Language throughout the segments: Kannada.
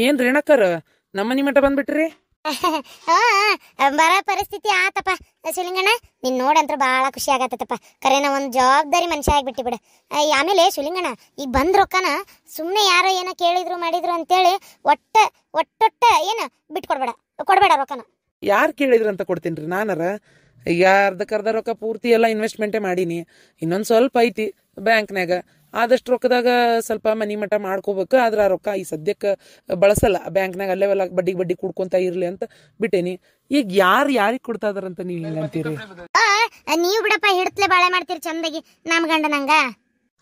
ಏನ್ ರೇಣಕರ್ ನಮ್ಮ ಮನಿ ಮಠ ಬಂದ್ಬಿಟ್ರಿ? ಬರ ಪರಿಸ್ಥಿತಿ ಆತಪ್ಪ ಶಿವಲಿಂಗಣ್ಣ. ನಿನ್ ನೋಡಂತ್ರ ಬಾಳ ಖುಷಿ ಆಗತ್ತಪ್ಪ. ಕರೆನ ಒಂದ್ ಜವಾಬ್ದಾರಿ ಮನುಷ್ಯ ಆಗ್ಬಿಟ್ಟಿ ಬಿಡ. ಆಮೇಲೆ ಶಿವಲಿಂಗಣ್ಣ ಈಗ ಬಂದ್ ರೊಕ್ಕನ ಸುಮ್ನೆ ಯಾರೋ ಏನೋ ಕೇಳಿದ್ರು ಮಾಡಿದ್ರು ಅಂತೇಳಿ ಒಟ್ಟೊಟ್ಟ ಏನ ಕೊಡ್ಬೇಡ ರೊಕ್ಕನ. ಯಾರು ಕೇಳಿದ್ರು ಅಂತ ಕೊಡ್ತೀನ್ರಿ ನಾನರ. ಈಗ ಅರ್ಧಕ್ಕರ್ಧ ರೊಕ್ಕ ಪೂರ್ತಿ ಎಲ್ಲ ಇನ್ವೆಸ್ಟ್ಮೆಂಟೇ ಮಾಡೀನಿ. ಇನ್ನೊಂದು ಸ್ವಲ್ಪ ಐತಿ ಬ್ಯಾಂಕ್ನಾಗ. ಆದಷ್ಟು ರೊಕ್ಕದಾಗ ಸ್ವಲ್ಪ ಮನಿ ಮಠ ಮಾಡ್ಕೋಬೇಕು. ಆದ್ರೆ ಆ ರೊಕ್ಕ ಈ ಸದ್ಯಕ್ಕೆ ಬಳಸಲ್ಲ. ಬ್ಯಾಂಕ್ನಾಗ ಅಲ್ಲೆವೆಲ್ಲ ಬಡ್ಡಿ ಕುಡ್ಕೊಂತ ಇರ್ಲಿ ಅಂತ ಬಿಟ್ಟೇನಿ. ಈಗ ಯಾರಿಗೆ ಕೊಡ್ತಾ ಇದಾರಂತ ನೀವ್ ಹಿಂಗಂತೀರಿ? ನೀವು ಬಿಡಪ್ಪ, ಹಿಡ್ತ್ಲೆ ಬಾಳೆ ಮಾಡ್ತೀರಿ ಚಂದಾಗಿ ನಮ್ ಗಂಡ ನಂಗ.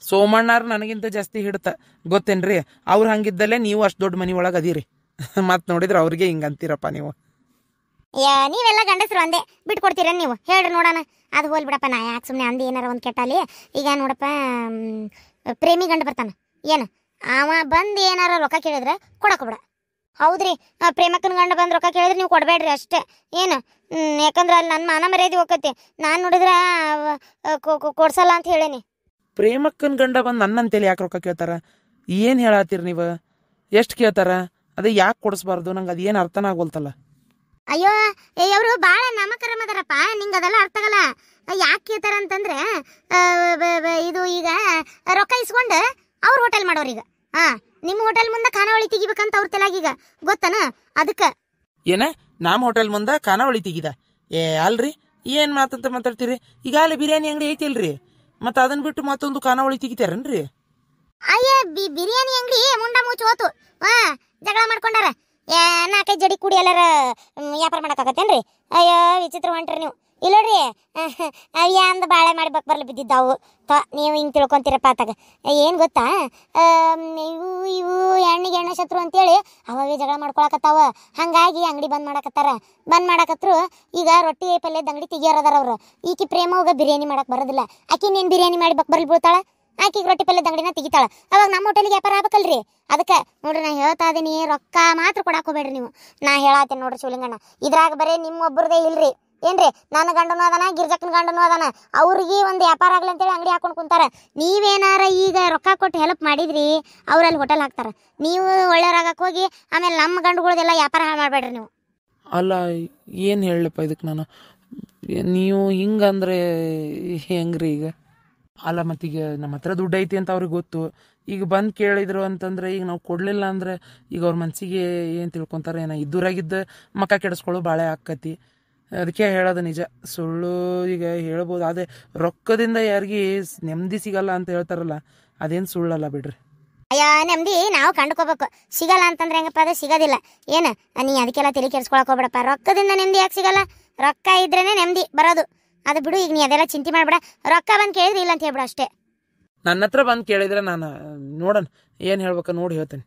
ಸೋಮಣ್ಣಾರ್ ನನಗಿಂತ ಜಾಸ್ತಿ ಹಿಡ್ತ ಗೊತ್ತೇನ್ರಿ. ಅವ್ರು ಹಂಗಿದ್ದಲ್ಲೇ ನೀವು ಅಷ್ಟು ದೊಡ್ಡ ಮನಿ ಒಳಗೆ ಅದೀರಿ. ಮತ್ ನೋಡಿದ್ರೆ ಅವ್ರಿಗೆ ಹಿಂಗಂತೀರಪ್ಪ ನೀವು. ನೀವೆಲ್ಲ ಗಂಡಸ್ರು ಅಂದೆ ಬಿಟ್ಕೊಡ್ತೀರ ನೀವು? ಹೇಳ್ರಿ ನೋಡೋಣ. ಅದು ಹೋಲ್ ಬಿಡಪ್ಪ, ನಾ ಯಾಕೆ ಸುಮ್ಮನೆ ಅಂದಿ ಏನಾರ ಒಂದು ಕೆಟ್ಟಲ್ಲಿ. ಈಗ ನೋಡಪ್ಪ, ಪ್ರೇಮಿ ಗಂಡ ಬರ್ತಾನ ಏನು, ಅವ ಬಂದು ಏನಾರ ರೊಕ್ಕ ಕೇಳಿದ್ರೆ ಕೊಡಕೋಬೇಡ. ಹೌದ್ರಿ, ಪ್ರೇಮಕ್ಕನ ಗಂಡ ಬಂದು ರೊಕ್ಕ ಕೇಳಿದ್ರೆ ನೀವು ಕೊಡಬೇಡ್ರಿ ಅಷ್ಟೇ. ಏನು ಯಾಕಂದ್ರೆ ಅಲ್ಲಿ ನನ್ನ ಮಾನ ಮರ್ಯಾದೆ ಹೋಗತ್ತೆ. ನಾನು ನೋಡಿದ್ರೆ ಕೊಡ್ಸಲ್ಲ ಅಂತ ಹೇಳೇನಿ. ಪ್ರೇಮಕ್ಕನ ಗಂಡ ಬಂದು ನನ್ನಂತೇಳಿ ಯಾಕೆ ರೊಕ್ಕ ಕೇಳ್ತಾರ? ಏನು ಹೇಳತ್ತೀರಿ ನೀವು? ಎಷ್ಟು ಕೇಳ್ತಾರ? ಅದೇ ಯಾಕೆ ಕೊಡಿಸ್ಬಾರ್ದು? ನಂಗೆ ಅದೇನು ಅರ್ಥನ ಆಗೋಲ್ತಲ್ಲ. ಅಯ್ಯೋ ಅವರು ಭಾಳ ನಾಮಕರಮ ಅದಾರಪ್ಪ. ನಿಂಗೆ ಅದೆಲ್ಲ ಅರ್ಥ ಆಗಲ್ಲ. ಯಾಕೆ ಕೇಳ್ತಾರ ಅಂತಂದ್ರೆ, ಇದು ಈಗ ರೊಕ್ಕ ಇಸ್ಕೊಂಡು ಅವ್ರ ಹೋಟೆಲ್ ಮಾಡೋರೀಗ. ನಿಮ್ಮ ಹೋಟೆಲ್ ಮುಂದೆ ಖಾನಾವಳಿ ತೆಗಿಬೇಕಂತ ಅವ್ರ ತಲೆಗೀಗ ಗೊತ್ತನ. ಅದಕ್ಕೆ ಏನ ನಮ್ಮ ಹೋಟೆಲ್ ಮುಂದೆ ಖಾನಾವಳಿ ತೆಗಿದ? ಅಲ್ರಿ, ಏನು ಮಾತಂತ ಮಾತಾಡ್ತೀರಿ? ಈಗ ಅಲ್ಲಿ ಬಿರಿಯಾನಿ ಅಂಗಡಿ ಐತಿಲ್ರಿ, ಮತ್ತೆ ಅದನ್ನ ಬಿಟ್ಟು ಮತ್ತೊಂದು ಖಾನಾವಳಿ ತೆಗಿತಾರನ್ರಿ? ಅಯ್ಯ ಬಿರಿಯಾನಿ ಅಂಗಡಿ ಮುಂಡ ಮುಚ್ಚಿ ಹೋತು. ಜಗಳ ಮಾಡ್ಕೊಂಡಾರ. 4-5 ಜಡಿ ಕೂಡಿ ಎಲ್ಲಾರ ವ್ಯಾಪಾರ ಮಾಡಕ್ಕಾಗತ್ತೇನ್ರಿ? ಅಯ್ಯೋ ವಿಚಿತ್ರ ಹೊಂಟ್ರಿ ನೀವು. ಇಲ್ಲೋಡ್ರಿ, ಅಯ್ಯ ಅಂದ ಬಾಳೆ ಮಾಡಿ ಬರ್ಲಿ ಬಿದ್ದಿದ್ದಾವು. ನೀವು ಹಿಂಗೆ ತಿಳ್ಕೊಂತೀರಪ್ಪ ಆತಾಗ. ಏನು ಗೊತ್ತಾ, ಇವು ಎಣ್ಣೆ ಶತ್ರು ಅಂತೇಳಿ ಅವಾಗೇ ಜಗಳ ಮಾಡ್ಕೊಳಕತ್ತಾವ. ಹಾಗಾಗಿ ಅಂಗಡಿ ಬಂದ್ ಮಾಡಕತ್ರು. ಈಗ ರೊಟ್ಟಿ ಪಲ್ಯದ ಅಂಗಡಿ ತೆಗಿಯಾರದಾರ ಅವ್ರು. ಈಕಿ ಪ್ರೇಮ ಹೋಗ ಬಿರಿಯಾನಿ ಮಾಡಕ್ ಬರೋದಿಲ್ಲ. ಆಕಿ ನೀನು ಬಿರಿಯಾನಿ ಮಾಡಿ ಬರ್ಲಿ ಬೀಳ್ತಾಳ. ಆಕಿಗೆ ರೊಟ್ಟಿ ಪಲ್ಯದ ಅಂಗಡಿನ ತೆಗಿತಾಳ. ಅವಾಗ ನಮ್ಮ ಹೋಟೆಲ್ಗೆ ವ್ಯಾಪಾರ ಆಗ್ಬೇಕಲ್ರಿ. ಅದಕ್ಕೆ ನೋಡ್ರಿ, ನಾ ಹೇಳ್ತಾ ಇದೀನಿ, ರೊಕ್ಕ ಮಾತ್ರ ಕೊಡಾಕ್ ಹೋಗ್ಬೇಡ್ರಿ ನೀವು. ನಾ ಹೇಳತ್ತೇನೆ ನೋಡ್ರಿ ಶಿವಲಿಂಗಣ್ಣ, ಇದ್ರಾಗ ಬರೀ ನಿಮ್ಮೊಬ್ಬರದೇ ಇಲ್ರಿ ಏನ್ರಿ. ನನ್ನ ಗಂಡನೂ ಅದಾನ, ಗಿರ್ಜಕ್ಕನ ಗಂಡನೂ ಅದಾನ. ಅವ್ರಿಗೆ ಒಂದು ವ್ಯಾಪಾರ ಆಗ್ಲಿ ಅಂತೇಳಿ ಅಂಗಡಿ ಹಾಕೊಂಡು ಕುಂತಾರ. ನೀವೇನಾರ ಈಗ ರೊಕ್ಕ ಕೊಟ್ಟು ಹೆಲ್ಪ್ ಮಾಡಿದ್ರಿ, ಅವ್ರಲ್ಲಿ ಹೋಟೆಲ್ ಹಾಕ್ತಾರ. ನೀವು ಒಳ್ಳೆಯವ್ರಾಗಕ್ಕೆ ಹೋಗಿ ಆಮೇಲೆ ನಮ್ಮ ಗಂಡುಗಳದೆಲ್ಲ ವ್ಯಾಪಾರ ಹಾಳು ಮಾಡಬೇಡ್ರಿ ನೀವು. ಅಲ್ಲ, ಏನು ಹೇಳಪ್ಪ ಇದಕ್ಕೆ ನಾನು? ನೀವು ಹಿಂಗಂದ್ರೆ ಹೆಂಗ್ರಿ ಈಗ? ಅಲ್ಲ, ಮತ್ತೀಗ ನಮ್ಮ ಹತ್ರ ದುಡ್ಡು ಐತಿ ಅಂತ ಅವ್ರಿಗೆ ಗೊತ್ತು. ಈಗ ಬಂದು ಕೇಳಿದ್ರು ಅಂತಂದ್ರೆ ಈಗ ನಾವು ಕೊಡಲಿಲ್ಲ ಅಂದ್ರೆ ಈಗ ಅವ್ರ ಮನಸ್ಸಿಗೆ ಏನು ತಿಳ್ಕೊತಾರೆ ಏನೋ. ಇದ್ದೂರಾಗಿದ್ದ ಮಕ್ಕ ಕೆಡಿಸ್ಕೊಳ್ಳೋ ಬಾಳೆ ಆಕ್ಕತಿ. ಅದಕ್ಕೆ ಹೇಳೋದು ನಿಜ, ಸುಳ್ಳು ಈಗ ಹೇಳ್ಬೋದು. ಅದೇ ರೊಕ್ಕದಿಂದ ಯಾರಿಗೆ ನೆಮ್ಮದಿ ಸಿಗಲ್ಲ ಅಂತ ಹೇಳ್ತಾರಲ್ಲ, ಅದೇನು ಸುಳ್ಳಲ್ಲ ಬಿಡ್ರಿ. ಅಯ್ಯ ನೆಮ್ಮದಿ ನಾವು ಕಂಡುಕೋಬೇಕು. ಸಿಗಲ್ಲ ಅಂತಂದ್ರೆ ಹೆಂಗಪ್ಪ? ಅದು ಸಿಗೋದಿಲ್ಲ. ಏನು ನೀ ಅದಕ್ಕೆಲ್ಲ ತಲೆ ಕೆಡಿಸ್ಕೊಳಕ್ ಹೋಗ್ಬಿಡಪ್ಪ. ರೊಕ್ಕದಿಂದ ನೆಮ್ಮದಿ ಯಾಕೆ ಸಿಗಲ್ಲ? ರೊಕ್ಕ ಇದ್ರೇನೆ ನೆಮ್ಮದಿ ಬರೋದು. ಅದು ಬಿಡು, ಈಗ ನೀ ಅದೆಲ್ಲ ಚಿಂತೆ ಮಾಡ್ಬೇಡ. ರೊಕ್ಕ ಬಂದು ಕೇಳಿದ್ರೆ ಇಲ್ಲ ಅಂತ ಹೇಳ್ಬಿಡ ಅಷ್ಟೇ. ನನ್ನ ಹತ್ರ ಬಂದು ಕೇಳಿದ್ರೆ ನಾನು ನೋಡೋಣ ಏನು ಹೇಳ್ಬೇಕ ನೋಡಿ ಹೇಳ್ತೇನೆ.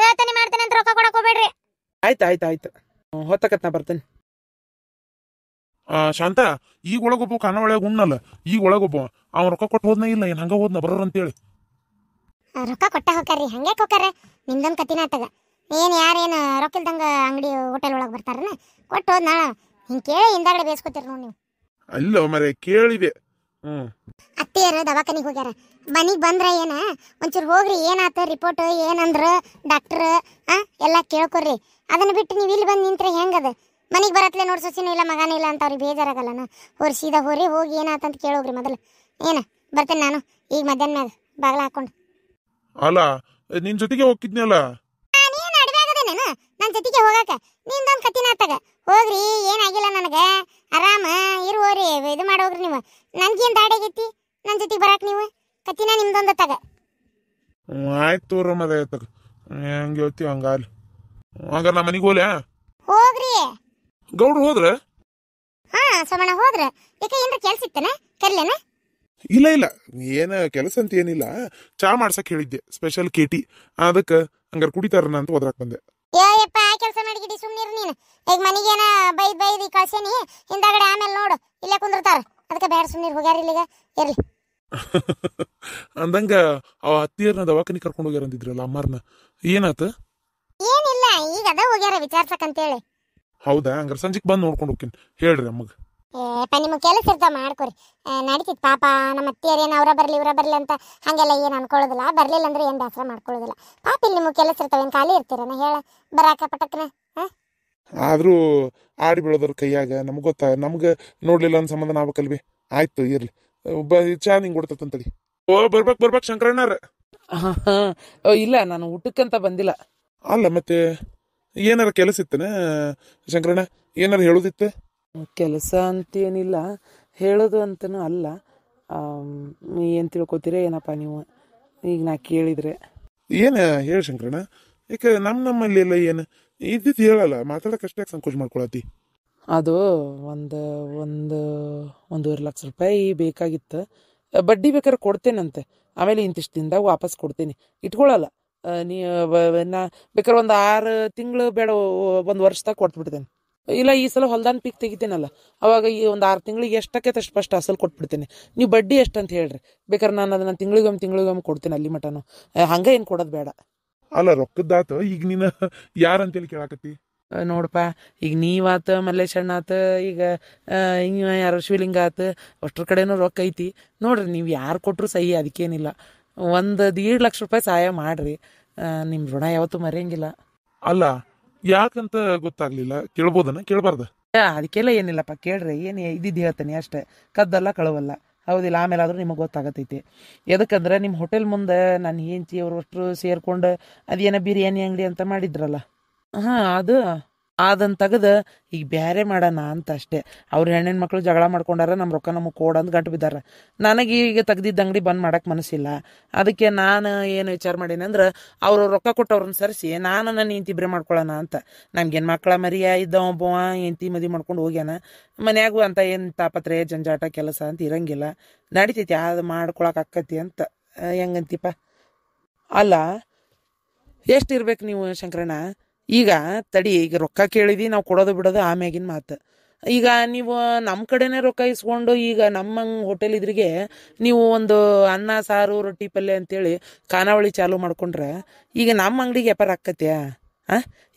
ಹೇಳ್ತಾನೆ ಮಾಡ್ತೇನೆ ಅಂತ ರೊಕ್ಕ ಕೊಡಕ್ ಹೋಗ್ಬೇಡ್ರಿ. ಆಯ್ತು ಹೊತ್ತಕತ್ ನಾ ಬರ್ತೇನೆ. ಶಾಂತ, ಈಗ ಒಳಗೊಬ್ಬ ಕನ್ನ ಒಳಗೆ ಉಣ್ಣಲ್ಲ. ಈಗ ಒಳಗೊಬ್ಬ ಅವ ರೊಕ್ಕ ಕೊಟ್ಟು ಹೋದ್ನ ಇಲ್ಲ, ಏನ್ ಹಂಗ ಹೋದ್ನ ಬರೋರ್ ಅಂತೇಳಿ. ರೊಕ್ಕ ಕೊಟ್ಟ ಹೋಗ್ರಿ. ಹಂಗೆ ಹೋಗ್ರ ನಿಮ್ದೊಂದು ಕತ್ತಿನ ಆತಾಗ. ಯಾರೇನು ರೊಕ್ಕ ಇಲ್ದಂಗ ಅಂಗಡಿ ಹೋಟೆಲ್ ಒಳಗೆ ಬರ್ತಾರನ? ಕೊಟ್ಟು ಹೋದ್ನ ಹಿಂಗೆ ಕೇಳಿ ಹಿಂದಾಗಡೆ ಬೇಯಿಸ್ಕೊತೀರಿ ನೋಡಿ ನೀವು. ಅಲ್ಲ ಮರೆ ಕೇಳಿದೆ. ಅತ್ತೆಯರು ದವಾಖಾನಿಗೆ ಹೋಗ್ಯಾರ. ಮನಿಗೆ ಬಂದ್ರ ಏನ ಒಂಚೂರು ಹೋಗ್ರಿ, ಏನಾತ ರಿಪೋರ್ಟ್ ಏನಂದ್ರ ಡಾಕ್ಟರ್ ಎಲ್ಲ ಕೇಳ್ಕೊರ್ರಿ. ಅದನ್ನ ಬಿಟ್ಟು ನೀವು ಇಲ್ಲಿ ಬಂದು ನಿಂತ್ರೆ ಹೆಂಗದ? ಮನಿಗೆ ಬರತ್ಲೆ ನೋಡಿ ಸೊಸಿನೂ ಇಲ್ಲ ಮಗನೂ ಇಲ್ಲ ಅಂತ ಅವ್ರಿಗೆ ಬೇಜಾರಾಗಲ್ಲನ? ಸೀದಾ ಹೋಗಿ ಏನಾತಂತ ಕೇಳೋಗ್ರಿ ಮೊದಲು. ಬರ್ತೇನೆ ನಾನು ಈಗ ಮಧ್ಯಾಹ್ನ ಮ್ಯಾಗ ಬಾಗ್ಲ ಹಾಕೊಂಡು. ಅಲ್ಲ, ನಿನ್ ಜೊತೆಗೆ ಹೋಗಿದ್ನಲ್ಲ. ನೀನು ಅಡ್ವಾಗದೇನೇನು ನನ್ನ ಜೊತೆಗೆ ಹೋಗಾಕ? ನಿಂದೊಂದು ಕತ್ತಿನ ಆತಾಗ. ಹೋಗ್ರಿ, ಏನಾಗಿಲ್ಲ ನನಗೆ, ಆರಾಮ ಇರುವೋರಿ. ಇದು ಮಾಡೋಗ್ರಿ ನೀವು. ನನ್ಗೇನು ದಾಡಿಗೈತಿ ನನ್ನ ಜೊತೆಗೆ ಬರಾಕ್? ನೀವು ಕತ್ತಿನ ನಿಮ್ದೊಂದು ತಗ. ಆಯ್ತು ತೋರ ಮದ ತಗ, ಹೆಂಗೆ ಹೇಳ್ತೀವಿ ಹಂಗಾಲಿ. ಹಂಗಾರ ನಾ ಮನೆಗೆ ಹೋಗ್ಲ್ಯಾ? ಹೋಗ್ರಿ. ಗೌಡ್ರು ಹೋದ್ರ? ಸೋಮಣ್ಣ ಹೋದ್ರ. ಯಾಕೆ ಏನ್ರ ಕೆಲ್ಸ ಇತ್ತನ? ಕರ್ಲೇನ? ಇಲ್ಲ ಏನ ಕೆಲಸ ಅಂತ ಏನಿಲ್ಲ. ಚಾ ಮಾಡ್ಸಕ್ ಹೇಳಿದ್ದೆ, ಸ್ಪೆಷಲ್ ಕೇಟಿ. ಅದಕ್ಕೆ ಹಂಗಾರ ಕುಡಿತಾರನ ಅಂತ ಓದ್ರಾಕ್ ಬಂದೆ. ಯಪ್ಪ, ಕೆಲಸ ಮಾಡಿಗಿಡಿ ಸುಮ್ನಿರ್ ನೀನು. ಈಗ ಮನಿಗೇನ ಬೈದ್ ಕಳ್ಸೇನಿ, ಹಿಂದಾಗಡೆ ಆಮೇಲೆ ನೋಡು ಇಲ್ಲೇ ಕುಂದಿರ್ತಾರ. ಅದಕ್ಕೆ ಬೇಡ ಸುಮ್ನಿರ್, ಹೋಗ್ಯಾರ ಇಲ್ಲಿಗ ಇರ್ಲಿ. ಅಂದಂಗ ಅವ ಹತ್ತಿಯರ್ನ ದವಾಖಾನಿ ಕರ್ಕೊಂಡು ಹೋಗ್ಯಾರ ಅಂದಿದ್ರಲ್ಲ ಅಮ್ಮಾರ್ನ, ಏನಾತ? ಏನಿಲ್ಲ, ಈಗ ಅದ ಹೋಗ್ಯಾರ ವಿಚಾರ್ಸಕ್ ಅಂತೇಳಿ. ಹೌದಾ? ಹಂಗಾರ ಸಂಜೆಗೆ ಬಂದು ನೋಡ್ಕೊಂಡು ಹೋಗ್ತೀನಿ. ಹೇಳ್ರಿ ಅಮ್ಮಗ. ಏಪ ನಿಮಗೆ ಕೆಲಸ ಇರ್ತಾವ ಮಾಡ್ಕೊರಿ. ನಡೀತಿತ್ತು ಪಾಪ ನಮ್ಮ ಅತ್ತಿಯರೇನು ಅವರ ಬರಲಿ ಇವರ ಬರಲಿ ಅಂತ ಹಾಗೆಲ್ಲ ಏನು ಅನ್ಕೊಳ್ಳೋದಿಲ್ಲ. ಬರಲಿಲ್ಲ ಅಂದ್ರೆ ಏನು ಬೇಸರ ಮಾಡ್ಕೊಳ್ಳೋದಿಲ್ಲ. ಪಾಪ ಇಲ್ಲಿ ನಿಮಗೆ ಕೆಲಸ ಇರ್ತಾವೆ, ಏನು ಖಾಲಿ ಇರ್ತೀರನ ಹೇಳ ಬರಾಕ ಪಟಕ್ನ. ಆದ್ರೂ ಆಡಿ ಬೆಳೆದವ್ರ ಕೈಯಾಗ ನಮ್ಗೆ ಗೊತ್ತಾ, ನಮ್ಗೆ ನೋಡ್ಲಿಲ್ಲ ಅನ್ ಸಂಬಂಧ ನಾವಕಲ್ವಿ. ಆಯ್ತು ಇರ್ಲಿ, ಚಾ ನಿಂಗೆ ಕೊಡ್ತಂತಡಿ. ಓ ಬರ್ಬೇಕ್ ಶಂಕರಣ್ಣಾರ. ಇಲ್ಲ, ನಾನು ಊಟಕ್ಕಂತ ಬಂದಿಲ್ಲ. ಅಲ್ಲ ಮತ್ತೆ ಏನಾರ ಕೆಲಸ ಇತ್ತನ ಶಂಕರಣ್ಣ? ಏನಾರ ಹೇಳುದಿತ್ತ? ಕೆಲಸ ಅಂತೇನಿಲ್ಲ, ಹೇಳೋದು ಅಂತನೂ ಅಲ್ಲ. ಏನು ತಿಳ್ಕೊತೀರ ಏನಪ್ಪ ನೀವು ಈಗ ನಾ ಕೇಳಿದ್ರೆ? ಏನ ಹೇಳ ಶಂಕರಣ್ಣ, ಯಾಕೆ ನಮ್ಮಲ್ಲಿ ಎಲ್ಲ ಏನು ಇದ್ದಿದ್ದು ಹೇಳಲ್ಲ, ಮಾತಾಡೋಕಷ್ಟೇ ಸಂಕೋಚ ಮಾಡ್ಕೊಳತಿ. ಅದು ಒಂದೂವರೆ ಲಕ್ಷ ರೂಪಾಯಿ ಬೇಕಾಗಿತ್ತು. ಬಡ್ಡಿ ಬೇಕಾದ್ರೆ ಕೊಡ್ತೇನಂತೆ, ಆಮೇಲೆ ಇಂತಿಷ್ಟು ದಿನದಾಗ ವಾಪಸ್ ಕೊಡ್ತೇನೆ, ಇಟ್ಕೊಳ್ಳಲ್ಲ. ನಾ ಬೇಕಾದ್ರೆ ಒಂದು 6 ತಿಂಗಳು ಬೇಡ, 1 ವರ್ಷದಾಗ ಕೊಟ್ಬಿಡ್ತೇನೆ. ಇಲ್ಲ ಈ ಸಲ ಹೊಲ್ದಾನ ಪೀಕ್ ತೆಗಿತೇನಲ್ಲ, ಅವಾಗ ಈ ಒಂದು 6 ತಿಂಗಳಿಗೆ ಎಷ್ಟಕ್ಕೆ ಅಷ್ಟು ಫಸ್ಟ್ ಅಸಲು ಕೊಟ್ಬಿಡ್ತೇನೆ. ನೀವು ಬಡ್ಡಿ ಎಷ್ಟು ಅಂತ ಹೇಳ್ರಿ, ಬೇಕಾದ್ರೆ ನಾನು ಅದನ್ನ ತಿಂಗಳಿಗೊಮ್ಮೆ ಕೊಡ್ತೇನೆ. ಅಲ್ಲಿ ಮಟನು ಹಂಗೆ ಏನು ಕೊಡೋದು ಬೇಡ. ಅಲ್ಲ ರೊಕ್ಕದ್ದಾತ, ಈಗ ನೀನು ಯಾರಂತೇಳಿ ಕೇಳಾಕತ್ತಿ? ನೋಡಪ್ಪ, ಈಗ ನೀವಾತ, ಮಲ್ಲೇಶಣ್ಣ ಆತ, ಈಗ ಇವ ಯಾರು ಶಿವಲಿಂಗ ಆತ, ಅಷ್ಟ್ರ ಕಡೆನೂ ರೊಕ್ಕ ಐತಿ ನೋಡ್ರಿ. ನೀವು ಯಾರು ಕೊಟ್ಟರು ಸಹಿ, ಅದಕ್ಕೇನಿಲ್ಲ. 1.5 ಲಕ್ಷ ರೂಪಾಯಿ ಸಹಾಯ ಮಾಡ್ರಿ, ನಿಮ್ಮ ಋಣ ಯಾವತ್ತೂ ಮರೆಯಂಗಿಲ್ಲ. ಅಲ್ಲ ಯಾಕಂತ ಗೊತ್ತಾಗ್ಲಿಲ್ಲ, ಕೇಳ್ಬೋದನ ಕೇಳಬಾರ್ದ? ಅದಕ್ಕೆಲ್ಲ ಏನಿಲ್ಲಪ್ಪ, ಕೇಳ್ರಿ. ಏನು ಇದ್ದಿದ್ದು ಹೇಳ್ತೇನೆ ಅಷ್ಟೇ, ಕದ್ದಲ್ಲ ಕಳವಲ್ಲ, ಹೌದಿಲ್ಲ? ಆಮೇಲೆ ಆದ್ರೂ ನಿಮಗೆ ಗೊತ್ತಾಗತೈತಿ. ಎದಕ್ಕಂದ್ರೆ ನಿಮ್ಮ ಹೋಟೆಲ್ ಮುಂದೆ ನನ್ನ ಹೆಂಡತಿ ಅವರು ಅಷ್ಟು ಸೇರ್ಕೊಂಡು ಅದೇನೋ ಬಿರಿಯಾನಿ ಅಂಗಡಿ ಅಂತ ಮಾಡಿದ್ರಲ್ಲ, ಅದು ಅದನ್ನ ತೆಗೆದು ಈಗ ಬೇರೆ ಮಾಡೋಣ ಅಂತ ಅಷ್ಟೇ. ಅವ್ರ ಹೆಣ್ಣಿನ ಮಕ್ಳು ಜಗಳ ಮಾಡ್ಕೊಂಡಾರ, ನಮ್ಮ ರೊಕ್ಕ ನಮಗೆ ಕೊಡಂದು ಗಂಟು ಬಿದ್ದಾರ. ನನಗೆ ಈಗ ತೆಗ್ದಿದ್ದ ಅಂಗಡಿ ಬಂದ್ ಮಾಡಕ್ಕೆ ಮನಸ್ಸಿಲ್ಲ. ಅದಕ್ಕೆ ನಾನು ಏನು ವಿಚಾರ ಮಾಡೀನಿ ಅಂದ್ರೆ, ಅವರು ರೊಕ್ಕ ಕೊಟ್ಟವ್ರನ್ನ ಸರಿಸಿ ನಾನು ನನ್ನ ಹೆಂಡತಿ ಇಬ್ಬರೇ ಮಾಡ್ಕೊಳ್ಳೋಣ ಅಂತ. ನಮ್ಗೇನು ಮಕ್ಕಳ ಮರಿಯ ಇದ್ದವ ಒಬ್ಬವ ಹೆಂಡತಿ ಮದುವೆ ಮಾಡ್ಕೊಂಡು ಹೋಗ್ಯಾನ. ಮನ್ಯಾಗೂ ಅಂತ ಏನು ತಾಪತ್ರೆ ಜಂಜಾಟ ಕೆಲಸ ಅಂತ ಇರಂಗಿಲ್ಲ, ನಡಿತೈತಿ, ಅದು ಮಾಡ್ಕೊಳಕ್ಕೆ ಆಕ್ಕತಿ ಅಂತ. ಹೆಂಗಂತೀಪ? ಅಲ್ಲ ಎಷ್ಟು ಇರ್ಬೇಕು ನೀವು ಶಂಕರಣ್ಣ? ಈಗ ತಡಿ, ಈಗ ರೊಕ್ಕ ಕೇಳಿದಿ, ನಾವು ಕೊಡೋದು ಬಿಡೋದು ಆಮ್ಯಾಗಿನ ಮಾತು. ಈಗ ನೀವು ನಮ್ಮ ಕಡೆನೇ ರೊಕ್ಕ ಇಸ್ಕೊಂಡು ಈಗ ನಮ್ಮ ಹೋಟೆಲ್ ಇದ್ರಿಗೆ ನೀವು ಒಂದು ಅನ್ನ ಸಾರು ರೊಟ್ಟಿ ಪಲ್ಯ ಅಂತೇಳಿ ಖಾನಾವಳಿ ಚಾಲು ಮಾಡ್ಕೊಂಡ್ರೆ ಈಗ ನಮ್ಮ ಅಂಗಡಿಗೆ ವ್ಯಾಪಾರ ಆಕ್ಕತ್ಯಾ?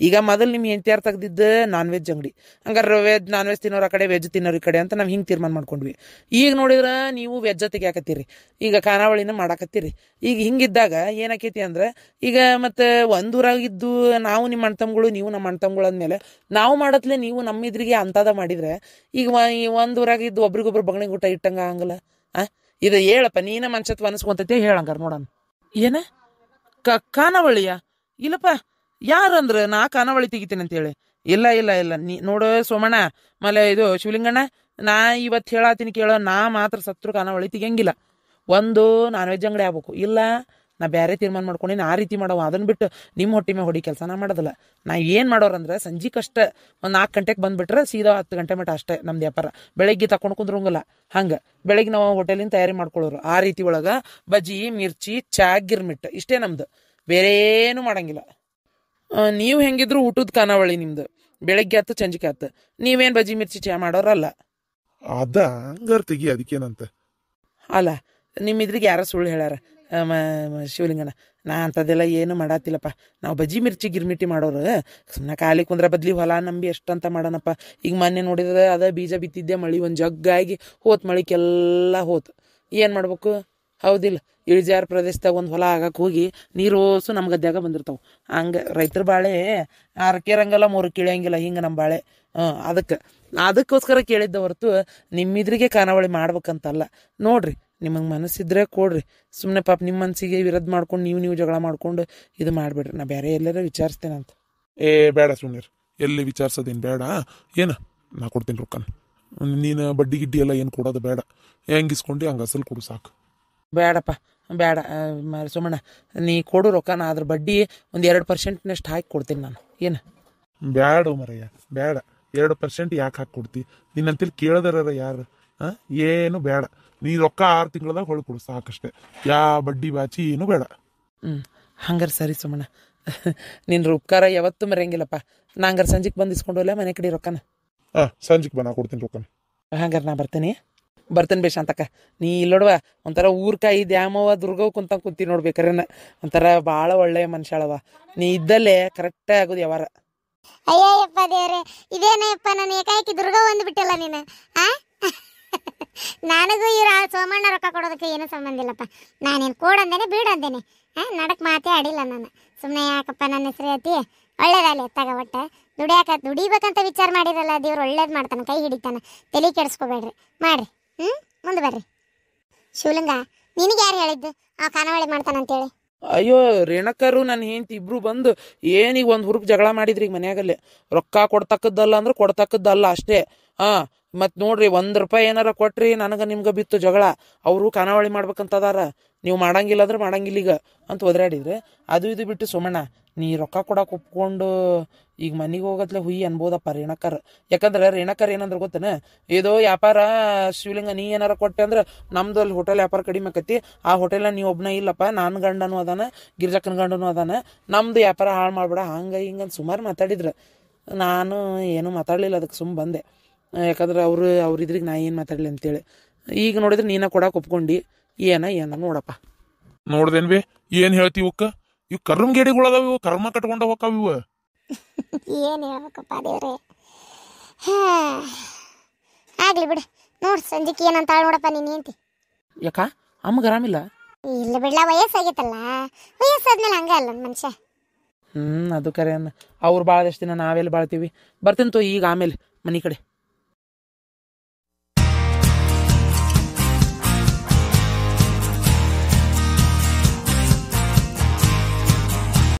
ಈಗ ಮೊದಲು ನಿಮ್ಮ ಹೆಂಡತಿಯಾರು ತೆಗ್ದಿದ್ದು ನಾನ್ ವೆಜ್ ಅಂಗಡಿ, ಹಂಗಾರೆ ನಾನ್ ವೆಜ್ ತಿನ್ನೋರು ಆ ಕಡೆ, ವೆಜ್ ತಿನ್ನೋರು ಈ ಕಡೆ ಅಂತ ನಾವು ಹಿಂಗೆ ತೀರ್ಮಾನ ಮಾಡ್ಕೊಂಡ್ವಿ. ಈಗ ನೋಡಿದ್ರೆ ನೀವು ವೆಜ್ ತೆಗಿಯಾಕತ್ತೀರಿ, ಈಗ ಖಾನಾವಳಿನ ಮಾಡಾಕತ್ತೀರಿ. ಈಗ ಹಿಂಗಿದ್ದಾಗ ಏನಾಕೈತಿ ಅಂದ್ರೆ, ಈಗ ಮತ್ತೆ ಒಂದೂರಾಗಿದ್ದು ನಾವು ನಿಮ್ಮ ಅಣ್ತಮ್ಗಳು, ನೀವು ನಮ್ಮ ಅಣ್ತಮ್ಗಳು ಅಂದಮೇಲೆ ನಾವು ಮಾಡತ್ಲೆ ನೀವು ನಮ್ಮ ಇದ್ರಿಗೆ ಅಂತದ ಮಾಡಿದ್ರೆ ಈಗ ಒಂದೂರಾಗಿದ್ದು ಒಬ್ರಿಗೊಬ್ರು ಬಗಣಿಗೆ ಊಟ ಇಟ್ಟಂಗ ಹಂಗಲ್ಲ. ಇದು ಹೇಳಪ್ಪ, ನೀನ ಮನ್ಸತ್ವ ಅನಿಸ್ಕೊಂತೈತಿ, ಹೇಳಂಗಾರ ನೋಡೋಣ. ಏನ ಖಾನಾವಳಿಯ? ಇಲ್ಲಪ್ಪ, ಯಾರಂದ್ರೆ ನಾ ಖಾನಾವಳಿ ತೆಗಿತೀನಿ ಅಂತೇಳಿ? ಇಲ್ಲ ನೀ ನೋಡು ಸೋಮಣ್ಣ, ಆಮೇಲೆ ಇದು ಶಿವಲಿಂಗಣ್ಣ, ನಾ ಇವತ್ತು ಹೇಳತ್ತೀನಿ ಕೇಳೋ, ನಾ ಮಾತ್ರ ಸತ್ರು ಖಾನಾವಳಿ ತೆಗಿಯಂಗಿಲ್ಲ. ಒಂದು ನಾನ್ ವೆಜ್ ಅಂಗಡಿ ಆಗ್ಬೇಕು, ಇಲ್ಲ ನಾ ಬೇರೆ ತೀರ್ಮಾನ ಮಾಡ್ಕೊಂಡಿನಿ. ಆ ರೀತಿ ಮಾಡವ, ಅದನ್ನ ಬಿಟ್ಟು ನಿಮ್ಮ ಹೊಟ್ಟಿ ಮೇಲೆ ಹೊಡಿ ಕೆಲಸ ನಾ ಮಾಡೋದಿಲ್ಲ. ನಾ ಏನು ಮಾಡೋರಂದ್ರೆ ಸಂಜೆಕಷ್ಟೇ ಒಂದು 4 ಗಂಟೆಗೆ ಬಂದುಬಿಟ್ರೆ ಸೀದಾ 10 ಗಂಟೆ ಮಟ್ಟ ಅಷ್ಟೇ ನಮ್ದು ವ್ಯಾಪಾರ. ಬೆಳಗ್ಗೆ ತಕೊಂಡು ಕುಂದ್ರಂಗಿಲ್ಲ. ಹಂಗೆ ಬೆಳಗ್ಗೆ ನಾವು ಹೋಟೆಲಿನ ತಯಾರಿ ಮಾಡ್ಕೊಳ್ಳೋರು. ಆ ರೀತಿ ಒಳಗೆ ಬಜ್ಜಿ ಮಿರ್ಚಿ ಚಾ ಗಿರ್ಮಿಟ್ ಇಷ್ಟೇ ನಮ್ದು, ಬೇರೆ ಏನು ಮಾಡಂಗಿಲ್ಲ. ನೀವು ಹೆಂಗಿದ್ರು ಊಟದ ಖಾನಾವಳಿ ನಿಮ್ದು, ಬೆಳಗ್ಗೆ ಆಯ್ತು ಸಂಜೆಗೆ ಆಯ್ತು. ನೀವೇನು ಬಜ್ಜಿ ಮಿರ್ಚಿ ಚಾ ಮಾಡೋರಲ್ಲ. ಅದ ಹಂಗಾರ ತೆಗಿ, ಅದಕ್ಕೇನಂತ? ಅಲ್ಲ ನಿಮ್ಮ ಇದ್ರಿಗೆ ಯಾರೋ ಸುಳ್ಳು ಹೇಳ್ಯಾರ ಶಿವಲಿಂಗನ, ನಾ ಅಂಥದ್ದೆಲ್ಲ ಏನು ಮಾಡತ್ತಿಲ್ಲಪ್ಪ. ನಾವು ಬಜ್ಜಿ ಮಿರ್ಚಿ ಗಿರ್ಮಿಟಿ ಮಾಡೋರು, ಸುಮ್ಮನೆ ಖಾಲಿ ಕುಂದ್ರ ಬದ್ಲಿ ಹೊಲ ನಂಬಿ ಎಷ್ಟಂತ ಮಾಡೋಣಪ್ಪ. ಈಗ ಮೊನ್ನೆ ನೋಡಿದ್ರೆ ಅದ ಬೀಜ ಬಿತ್ತಿದ್ದೆ, ಮಳೆ ಒಂದು ಜಗ್ಗಾಗಿ ಹೋತ್, ಮಳಿಕೆಲ್ಲ ಹೋತು, ಏನು ಮಾಡ್ಬೇಕು? ಹೌದಿಲ್ಲ? ಇಳಿಜಾರ ಪ್ರದೇಶದಾಗ ಒಂದು ಹೊಲ ಆಗಕ್ಕೆ ಹೋಗಿ ನೀರೋಸು ನಮ್ಮ ಗದ್ಯಾಗ ಬಂದಿರ್ತಾವೆ. ಹಂಗೆ ರೈತರ ಬಾಳೆ 6 ಕೇರಂಗಿಲ್ಲ 3 ಕಿಳಿಯಂಗಿಲ್ಲ, ಹಿಂಗೆ ನಮ್ಮ ಬಾಳೆ. ಅದಕ್ಕೋಸ್ಕರ ಕೇಳಿದ್ದ ಹೊರತು ನಿಮ್ಮಿದ್ರಿಗೆ ಖಾನಾವಳಿ ಮಾಡ್ಬೇಕಂತಲ್ಲ. ನೋಡ್ರಿ, ನಿಮಗೆ ಮನಸ್ಸಿದ್ರೆ ಕೊಡ್ರಿ, ಸುಮ್ಮನೆ ಪಾಪ ನಿಮ್ಮ ಮನಸ್ಸಿಗೆ ವಿರೋಧ ಮಾಡ್ಕೊಂಡು ನೀವು ಜಗಳ ಮಾಡ್ಕೊಂಡು ಇದು ಮಾಡಿಬಿಡ್ರಿ. ನಾ ಬೇರೆ ಎಲ್ಲಾರ ವಿಚಾರಿಸ್ತೇನಂತ. ಬೇಡ ಸುಮ್ಮನೆ, ಎಲ್ಲಿ ವಿಚಾರಿಸೋದೇನು ಬೇಡ. ಏನು ನಾ ಕೊಡ್ತೀನಿ ರೊಕ್ಕನ, ನೀನು ಬಡ್ಡಿ ಗಿಡ್ಡಿ ಎಲ್ಲ ಏನು ಕೊಡೋದು ಬೇಡ. ಹೆಂಗೆ ಇಸ್ಕೊಂಡು ಹಂಗೆ ಅಸಲು ಕೊಡು ಸಾಕು. ಬೇಡಪ್ಪ, ಬೇಡ ಸೋಮಣ್ಣ, ನೀ ಕೊಡು ರೊಕ್ಕನ, ಅದ್ರ ಬಡ್ಡಿ ಒಂದು 2% ಹಾಕಿ ಕೊಡ್ತೀನಿ ನಾನು. ಏನು ಬ್ಯಾಡ ಮರಯ್ಯ, ಬೇಡ. 2% ಯಾಕೆ ಹಾಕಿ ಕೊಡ್ತಿ? ನಿನ್ನಂತೇಳಿ ಕೇಳದಾರ ಯಾರು? ಏನು ಬೇಡ, ನೀ ರೊಕ್ಕ 6 ತಿಂಗಳದಾಗ ಹೊಳ್ಕೊಡು ಸಾಕಷ್ಟೆ, ಯಾ ಬಡ್ಡಿ ಬಾಚಿ ಏನು ಬೇಡ. ಹಂಗಾರೆ ಸರಿ ಸೋಮಣ್ಣ, ನಿನ್ನ ಉಪಕಾರ ಯಾವತ್ತೂ ಮರೆಯಂಗಿಲ್ಲಪ್ಪ. ನಾ ಹಂಗಾರೆ ಸಂಜೆಗೆ ಬಂದು ಇಸ್ಕೊಂಡೋಲ್ಲ ಮನೆ ಕಡೆ ರೊಕ್ಕನ? ಸಂಜೆಗೆ ಬಾ, ನಾ ಕೊಡ್ತೀನಿ ರೊಕ್ಕನ. ಹಂಗಾರೆ ನಾ ಬರ್ತೇನೆ ಬೇಷ್ ಅಂತಕ್ಕ. ನೀ ಇಲ್ಲೋಡ್ವ ಒಂಥರ ಊರ್ಕಾಯಿ ದ್ಯಾಮವ ದುರ್ಗವ್ ಕುಂತಿ ನೋಡ್ಬೇಕಾರೆ, ಒಂಥರ ಭಾಳ ಒಳ್ಳೆಯ ಮನುಷ್ಯಳವ ನೀ. ಇದ್ದಲ್ಲೇ ಕರೆಕ್ಟೇ ಆಗೋದು ಯಾವಾರ. ಅಯ್ಯಯ್ಯಪ್ಪ ದೇವ್ರೆ, ಇದೇನಯ್ಯಪ್ಪ ನಾನು ಏಕಾಏಕಿ ದುರ್ಗ ಬಂದ್ಬಿಟ್ಟಲ್ಲ ನೀನು. ಆ ನನಗೂ ಇವ್ರ ಸೋಮಣ್ಣ ರೊಕ್ಕ ಕೊಡೋದಕ್ಕೆ ಏನೂ ಸಂಬಂಧ ಇಲ್ಲಪ್ಪ. ನಾನೇನು ಕೋಡಂದೇನೆ ಬೀಡಂದೇನೆ, ನಡಕ್ ಮಾತೇ ಆಡಿಲ್ಲ ನಾನು. ಸುಮ್ಮನೆ ಯಾಕಪ್ಪ ನನ್ನ ಹೆಸರು ಐತಿ, ಒಳ್ಳೇದಾಗಲಿ ಎತ್ತಾಗ ಒಟ್ಟು ದುಡಿಬೇಕಂತ ವಿಚಾರ ಮಾಡಿರಲ್ಲ, ದೇವ್ರು ಒಳ್ಳೇದು ಮಾಡ್ತಾನೆ, ಕೈ ಹಿಡಿತಾನೆ, ತಲೆ ಕೆಡಿಸ್ಕೋಬೇಡ್ರಿ, ಮಾಡ್ರಿ. ಮುಂದೆ ಬರ್ರಿ. ಶಿವಲಿಂಗ, ನಿನಗೆ ಯಾರು ಹೇಳಿದ್ದು ಆ ಖಾನಾವಳಿ ಮಾಡ್ತಾನಂತೇಳಿ? ಅಯ್ಯೋ ರೇಣಕರು ನನ್ನ ಹೆಂಡತಿ ಇಬ್ರು ಬಂದು ಏನೀಗ ಒಂದು ಹುರುಪ್ ಜಗಳ ಮಾಡಿದ್ರಿ ಈಗ ಮನ್ಯಾಗಲ್ಲೇ. ರೊಕ್ಕ ಕೊಡ್ತಕ್ಕದ್ದಲ್ಲ ಅಂದ್ರೆ ಕೊಡ್ತಕ್ಕದ್ದಲ್ಲ ಅಷ್ಟೇ. ಮತ್ತು ನೋಡ್ರಿ, 1 ರೂಪಾಯಿ ಏನಾರ ಕೊಟ್ರಿ ನನಗೆ ನಿಮ್ಗೆ ಬಿತ್ತು ಜಗಳ. ಅವರು ಖಾನಾವಳಿ ಮಾಡ್ಬೇಕಂತದಾರ, ನೀವು ಮಾಡಂಗಿಲ್ಲ ಅಂದ್ರೆ ಮಾಡಂಗಿಲ್ಲ ಈಗ ಅಂತ ಒದರಾಡಿದ್ರೆ, ಅದು ಇದು ಬಿಟ್ಟು ಸೋಮಣ್ಣ ನೀ ರೊಕ್ಕ ಕೊಡಕ್ಕೆ ಒಪ್ಕೊಂಡು ಈಗ ಮನೆಗೆ ಹೋಗತ್ಲೆ ಹುಯಿ ಅನ್ಬೋದಪ್ಪ ರೇಣಕರ್. ಯಾಕಂದ್ರೆ ರೇಣಕರ್ ಏನಂದ್ರೆ ಗೊತ್ತೇನೆ, ಏದೋ ವ್ಯಾಪಾರ ಶಿವಲಿಂಗ ನೀ ಏನಾರ ಕೊಟ್ಟೆ ಅಂದ್ರೆ ನಮ್ದು ಅಲ್ಲಿ ಹೋಟೆಲ್ ವ್ಯಾಪಾರ ಕಡಿಮೆ ಆಕತಿ, ಆ ಹೋಟೆಲ್ನ ನೀ ಒಬ್ಬನೇ ಇಲ್ಲಪ್ಪ, ನಾನು ಗಂಡನೂ ಅದಾನ, ಗಿರ್ಜಕ್ಕನ ಗಂಡನೂ ಅದಾನ, ನಮ್ದು ವ್ಯಾಪಾರ ಹಾಳು ಮಾಡ್ಬೇಡ ಹಂಗೆ ಹಿಂಗಂತ ಸುಮಾರು ಮಾತಾಡಿದ್ರು. ನಾನು ಏನೂ ಮಾತಾಡಲಿಲ್ಲ, ಅದಕ್ಕೆ ಸುಮ್ಮ ಬಂದೆ. ಯಾಕಂದ್ರೆ ಅವ್ರು ಇದ್ರಿಗೆ ನಾ ಏನು ಮಾತಾಡಲಿ ಅಂತೇಳಿ. ಈಗ ನೋಡಿದ್ರೆ ನೀನ ಕೊಡಕ್ಕೆ ಒಪ್ಕೊಂಡು ಏನ ನೋಡಪ್ಪ. ನೋಡ್ದೇನ್ವಿ ಏನ್ ಹೇಳ್ತಿ ಇವಕ್ಕ? ಇವ್ ಕರ್ಮಗೇಡಿಗಳದಾವ, ಇವು ಕರ್ಮ ಕಟ್ಕೊಂಡ ಹೋಕಾವ ಇವ. ಏನು ಹೇಳ್ಬೇಕಪ್ಪ ದೇವ್ರೆ. ಆಗ್ಲಿ ಬಿಡು, ನೋಡ್ ಸಂಜೆಗೆ ಏನಂತ ನೋಡಪ್ಪ ನೀನು ಹೆಂಡ್ತಿ. ಯಾಕ ಅಮ್ಮಗೆ ಆರಾಮಿಲ್ಲ? ಇಲ್ಲ ಬಿಡ್ಲ, ವಯಸ್ಸಾಗೈತಲ್ಲ, ವಯಸ್ಸಾದ್ಮೇಲೆ ಹಂಗ ಅಲ್ಲ ಮನುಷ್ಯ. ಅದು ಕರೆ ಅವ್ರು ಭಾಳದಷ್ಟು ದಿನ ನಾವೆಲ್ಲಿ ಬಾಳ್ತೀವಿ. ಬರ್ತೀನಿ ತೋ ಈಗ ಆಮೇಲೆ ಮನೆ ಕಡೆ.